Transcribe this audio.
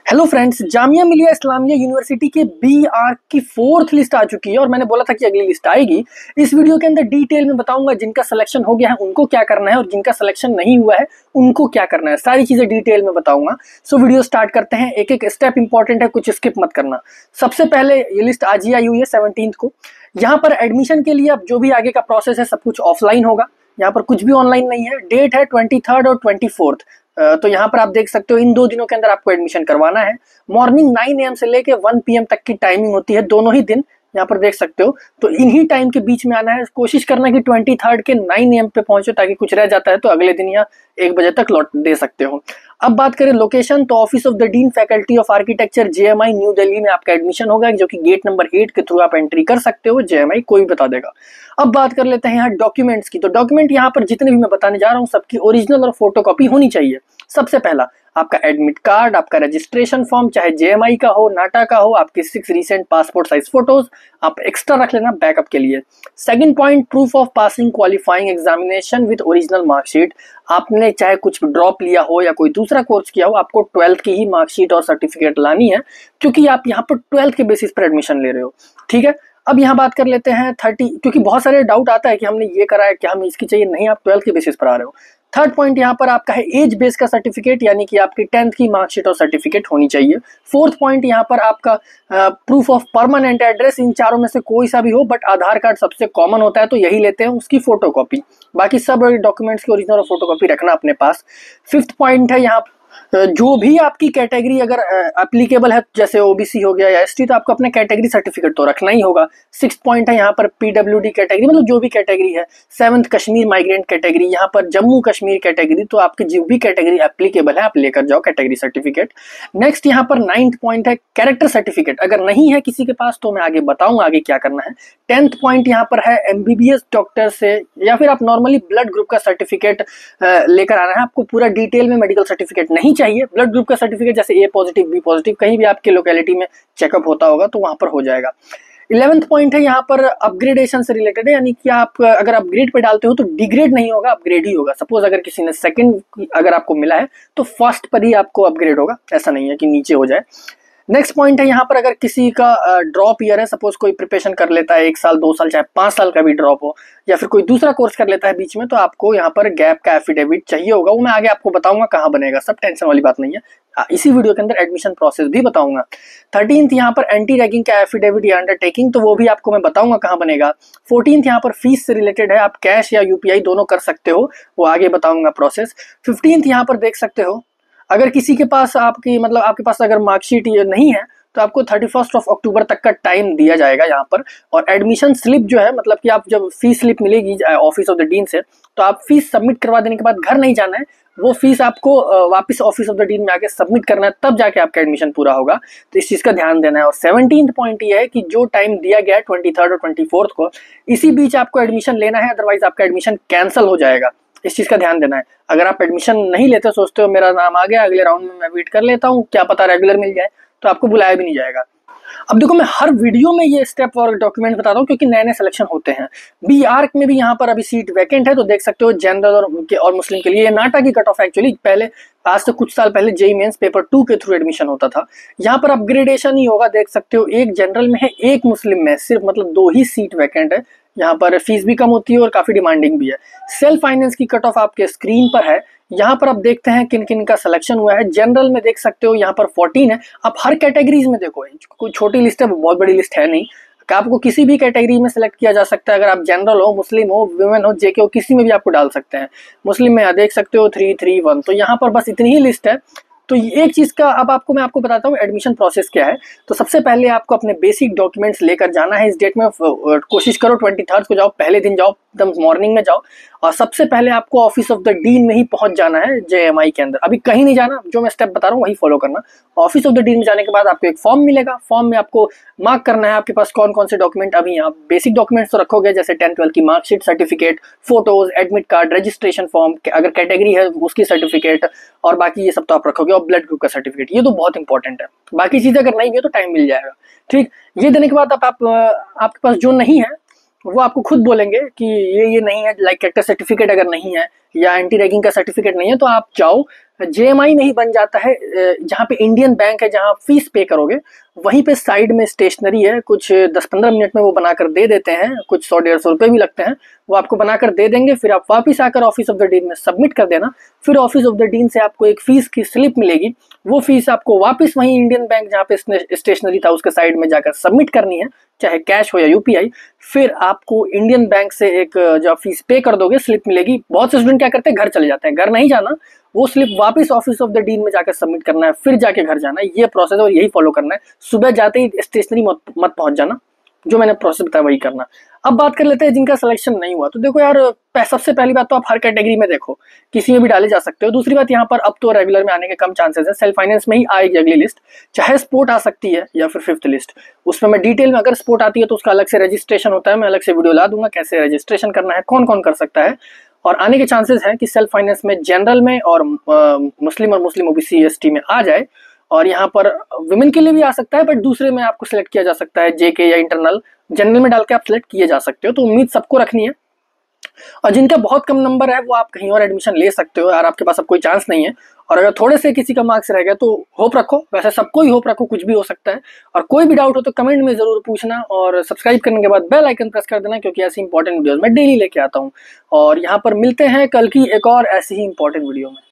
Hello friends, Jamia Millia Islamia university के B R की 4th list आ चुकी है और मैंने बोला था कि अगली लिस्ट आएगी। इस वीडियो के अंदर डिटेल में बताऊंगा जिनका सिलेक्शन हो गया है उनको क्या करना है और जिनका सिलेक्शन नहीं हुआ है उनको क्या करना है। सारी चीजें डिटेल में बताऊंगा। सो वीडियो स्टार्ट करते हैं। एक एक स्टेप इंपॉर्टेंट है, कुछ स्किप मत करना। सबसे पहले ये लिस्ट आज ही आई हुई है 17 को। यहाँ पर एडमिशन के लिए अब जो भी आगे का प्रोसेस है सब कुछ ऑफलाइन होगा। यहाँ पर कुछ भी ऑनलाइन नहीं है। डेट है 23rd और 24th। तो यहाँ पर आप देख सकते हो इन 2 दिनों के अंदर आपको एडमिशन करवाना है। मॉर्निंग 9 AM से लेके 1 PM तक की टाइमिंग होती है दोनों ही दिन। यहाँ पर देख सकते हो, तो इन्हीं टाइम के बीच में आना है। कोशिश करना कि 23rd के 9 AM पे पहुंचो, ताकि कुछ रह जाता है तो अगले दिन या 1 बजे तक लौट दे सकते हो। अब बात करें लोकेशन, तो office of the dean faculty of architecture JMI new Delhi में आपका एडमिशन होगा, जो कि गेट नंबर 8 के थ्रू आप एंट्री कर सकते हो। JMI कोई भी बता देगा। अब बात कर लेते हैं यहाँ डॉक्यूमेंट्स की। तो डॉक्यूमेंट यहाँ पर जितने भी मैं बताने जा रहा हूँ सबकी ओरिजिनल और फोटोकॉपी होनी चाहिए। सबसे पहला आपका एडमिट कार्ड, आपका रजिस्ट्रेशन फॉर्म, चाहे JMI का हो, नाटा का हो, आपके 6 रिसेंट पासपोर्ट साइज फोटोज आप एक्स्ट्रा रख लेना बैकअप के लिए। Second point, proof of passing qualifying examination with original marksheet. आपने चाहे कुछ ड्रॉप लिया हो या कोई दूसरा कोर्स किया हो, आपको 12th की ही मार्कशीट और सर्टिफिकेट लानी है, क्योंकि आप यहाँ पर 12th के बेसिस पर एडमिशन ले रहे हो। ठीक है। अब यहाँ बात कर लेते हैं 30, क्योंकि बहुत सारे डाउट आता है कि हमने ये करा है, क्या हमें इसकी चाहिए। नहीं, आप 12th के बेसिस पर आ रहे हो। थर्ड पॉइंट यहाँ पर आपका है एज बेस का सर्टिफिकेट, यानी कि आपकी 10th की मार्कशीट और सर्टिफिकेट होनी चाहिए। फोर्थ पॉइंट यहाँ पर आपका प्रूफ ऑफ परमानेंट एड्रेस। इन चारों में से कोई सा भी हो, बट आधार कार्ड सबसे कॉमन होता है तो यही लेते हैं, उसकी फोटोकॉपी। बाकी सब डॉक्यूमेंट्स की ओरिजिनल और फोटोकॉपी रखना अपने पास। फिफ्थ पॉइंट है यहाँ जो भी आपकी कैटेगरी अगर एप्लीकेबल है, जैसे OBC हो गया या ST, तो आपको अपने कैटेगरी सर्टिफिकेट तो रखना ही होगा। 6th पॉइंट है यहाँ पर PWD कैटेगरी, मतलब जो भी कैटेगरी है। 7th कश्मीर माइग्रेंट कैटेगरी, यहाँ पर जम्मू कश्मीर कैटेगरी, तो आपकी जो भी कैटेगरी एप्लीकेबल है आप लेकर जाओ कैटेगरी सर्टिफिकेट। नेक्स्ट यहाँ पर 9th पॉइंट है कैरेक्टर सर्टिफिकेट। अगर नहीं है किसी के पास तो मैं आगे बताऊंगा आगे क्या करना है। 10th पॉइंट यहाँ पर है MBBS डॉक्टर से, या फिर आप नॉर्मली ब्लड ग्रुप का सर्टिफिकेट लेकर आना है। आपको पूरा डिटेल में मेडिकल सर्टिफिकेट नहीं चाहिए। ब्लड ग्रुप का सर्टिफिकेट जैसे A पॉजिटिव B पॉजिटिव कहीं भी आपके लोकेलिटी में चेकअप होता होगा तो वहां पर हो जाएगा। 11th पॉइंट है यहाँ पर अपग्रेडेशन से रिलेटेड है, यानी कि आप अगर अपग्रेड पे डालते हो तो डिग्रेड नहीं होगा, अपग्रेड ही होगा। सपोज अगर किसी ने सेकंड अगर आपको मिला है तो फर्स्ट पर ही आपको अपग्रेड होगा, ऐसा नहीं है कि नीचे हो जाए। नेक्स्ट पॉइंट है यहाँ पर अगर किसी का ड्रॉप ईयर है, सपोज कोई प्रिपरेशन कर लेता है 1 साल 2 साल चाहे 5 साल का भी ड्रॉप हो, या फिर कोई दूसरा कोर्स कर लेता है बीच में, तो आपको यहाँ पर गैप का एफिडेविट चाहिए होगा। वो मैं आगे आपको बताऊंगा कहाँ बनेगा, सब टेंशन वाली बात नहीं है। इसी वीडियो के अंदर एडमिशन प्रोसेस भी बताऊंगा। 13th यहाँ पर एंटी रैगिंग का एफिडेविट या अंडरटेकिंग, तो वो भी आपको मैं बताऊंगा कहाँ बनेगा। 14th यहाँ पर फीस से रिलेटेड है, आप कैश या UPI दोनों कर सकते हो, वो आगे बताऊंगा प्रोसेस। 15th यहाँ पर देख सकते हो, अगर किसी के पास आपके पास अगर मार्कशीट नहीं है तो आपको 31 अक्टूबर तक का टाइम दिया जाएगा यहाँ पर। और एडमिशन स्लिप जो है, मतलब कि आप जब फीस स्लिप मिलेगी ऑफिस ऑफ द डीन से, तो आप फीस सबमिट करवा देने के बाद घर नहीं जाना है, वो फीस आपको वापस ऑफिस ऑफ द डीन में आके सबमिट करना है, तब जाके आपका एडमिशन पूरा होगा। तो इस चीज का ध्यान देना है। और 17th पॉइंट ये है कि जो टाइम दिया गया है 23rd और 24th को, इसी बीच आपको एडमिशन लेना है, अदरवाइज आपका एडमिशन कैंसिल हो जाएगा। इस चीज का ध्यान देना है। अगर आप एडमिशन नहीं लेते, सोचते हो मेरा नाम आ गया अगले राउंड में मैं वेट कर लेता हूँ, क्या पता रेगुलर मिल जाए, तो आपको बुलाया भी नहीं जाएगा। अब देखो, मैं हर वीडियो में ये स्टेप और डॉक्यूमेंट बताता हूँ क्योंकि नए नए सिलेक्शन होते हैं। BARC में भी यहाँ पर अभी सीट वैकेंट है, तो देख सकते हो जनरल और मुस्लिम के लिए। ये नाटा की कट ऑफ एक्चुअली पहले, आज से कुछ साल पहले JEE मेंस पेपर 2 के थ्रू एडमिशन होता था। यहाँ पर अपग्रेडेशन ही होगा, देख सकते हो, एक जनरल में है एक मुस्लिम में, सिर्फ मतलब 2 ही सीट वैकेंट है। यहाँ पर फीस भी कम होती है और काफी डिमांडिंग भी है। सेल्फ फाइनेंस की कट ऑफ आपके स्क्रीन पर है। यहाँ पर आप देखते हैं किन किन का सिलेक्शन हुआ है। जनरल में देख सकते हो यहाँ पर 14 है। आप हर कैटेगरीज में देखो, कोई छोटी लिस्ट है, बहुत बड़ी लिस्ट है नहीं, आपको किसी भी कैटेगरी में सिलेक्ट किया जा सकता है। अगर आप जनरल हो, मुस्लिम हो, वुमेन हो, JK हो, किसी में भी आपको डाल सकते हैं। मुस्लिम में देख सकते हो 331। तो यहाँ पर बस इतनी ही लिस्ट है। तो एक चीज का अब मैं आपको बताता हूँ एडमिशन प्रोसेस क्या है। तो सबसे पहले आपको अपने बेसिक डॉक्यूमेंट्स लेकर जाना है। इस डेट में कोशिश करो 23rd को जाओ, पहले दिन जाओ, एकदम मॉर्निंग में जाओ। और सबसे पहले आपको ऑफिस ऑफ द डीन में ही पहुंच जाना है, JMI के अंदर। अभी कहीं नहीं जाना, जो मैं स्टेप बता रहा हूँ वही फॉलो करना। ऑफिस ऑफ द डीन में जाने के बाद आपको एक फॉर्म मिलेगा। फॉर्म में आपको मार्क करना है आपके पास कौन कौन से डॉक्यूमेंट। अभी आप बेसिक डॉक्यूमेंट्स तो रखोगे, जैसे 10th-12th की marksheet, certificate, photos, admit card, registration form, अगर कैटेगरी है उसकी सर्टिफिकेट, और बाकी ये सब तो आप रखोगे। और ब्लड ग्रुप का सर्टिफिकेट, ये तो बहुत इंपॉर्टेंट है। बाकी चीजें अगर नहीं है तो टाइम मिल जाएगा। ठीक, ये देने के बाद आपके पास जो नहीं है वो आपको खुद बोलेंगे कि ये नहीं है। लाइक कैरेक्टर सर्टिफिकेट अगर नहीं है, या एंटी रैगिंग का सर्टिफिकेट नहीं है तो आप जाओ, जेएमआई में ही बन जाता है, जहाँ पे इंडियन बैंक है, जहाँ फीस पे करोगे वहीं पे साइड में स्टेशनरी है, कुछ 10-15 मिनट में वो बनाकर दे देते हैं, कुछ 100-150 रुपए भी लगते हैं, वो आपको बनाकर दे देंगे। फिर आप वापस आकर ऑफिस ऑफ द डीन में सबमिट कर देना। फिर ऑफिस ऑफ द डीन से आपको एक फीस की स्लिप मिलेगी, वो फीस आपको वापस वहीं इंडियन बैंक जहाँ पे स्टेशनरी था उसके साइड में जाकर सबमिट करनी है, चाहे कैश हो या यूपीआई। फिर आपको इंडियन बैंक से एक जब फीस पे कर दोगे स्लिप मिलेगी। बहुत से स्टूडेंट क्या करते हैं, घर चले जाते हैं, घर नहीं जाना, वो स्लिप वापस ऑफिस ऑफ द डीन में जाकर सबमिट करना है, फिर जाके घर जाना है। ये प्रोसेस और यही फॉलो करना है। सुबह जाते ही स्टेशनरी मत पहुंच जाना, जो मैंने प्रोसेस बताया वही करना। अब बात कर लेते हैं जिनका सिलेक्शन नहीं हुआ। तो देखो यार, सबसे पहली बात तो आप हर कैटेगरी में देखो, किसी में भी डाले जा सकते हो। दूसरी बात, यहाँ पर अब तो रेगुलर में आने के कम चांसेस है, सेल्फ फाइनेंस में ही आएगी अगली लिस्ट, चाहे स्पोर्ट आ सकती है या फिर 5th लिस्ट। उसमें मैं डिटेल में, अगर स्पोर्ट आती है तो उसका अलग से रजिस्ट्रेशन होता है, मैं अलग से वीडियो ला दूंगा कैसे रजिस्ट्रेशन करना है, कौन कौन कर सकता है। और आने के चांसेस हैं कि सेल्फ फाइनेंस में जनरल में और मुस्लिम ओबीसी एसटी में आ जाए। और यहाँ पर विमेन के लिए भी आ सकता है, बट दूसरे में आपको सिलेक्ट किया जा सकता है, जेके या इंटरनल। जनरल में डाल के आप सिलेक्ट किए जा सकते हो। तो उम्मीद सबको रखनी है। और जिनका बहुत कम नंबर है वो आप कहीं और एडमिशन ले सकते हो यार, आपके पास अब कोई चांस नहीं है। और अगर थोड़े से किसी का मार्क्स रह गया तो होप रखो, वैसे सबको ही होप रखो, कुछ भी हो सकता है। और कोई भी डाउट हो तो कमेंट में जरूर पूछना, और सब्सक्राइब करने के बाद बेल आइकन प्रेस कर देना, क्योंकि ऐसी इंपॉर्टेंट वीडियोस मैं डेली लेके आता हूँ। और यहाँ पर मिलते हैं कल की एक और ऐसी ही इंपॉर्टेंट वीडियो में।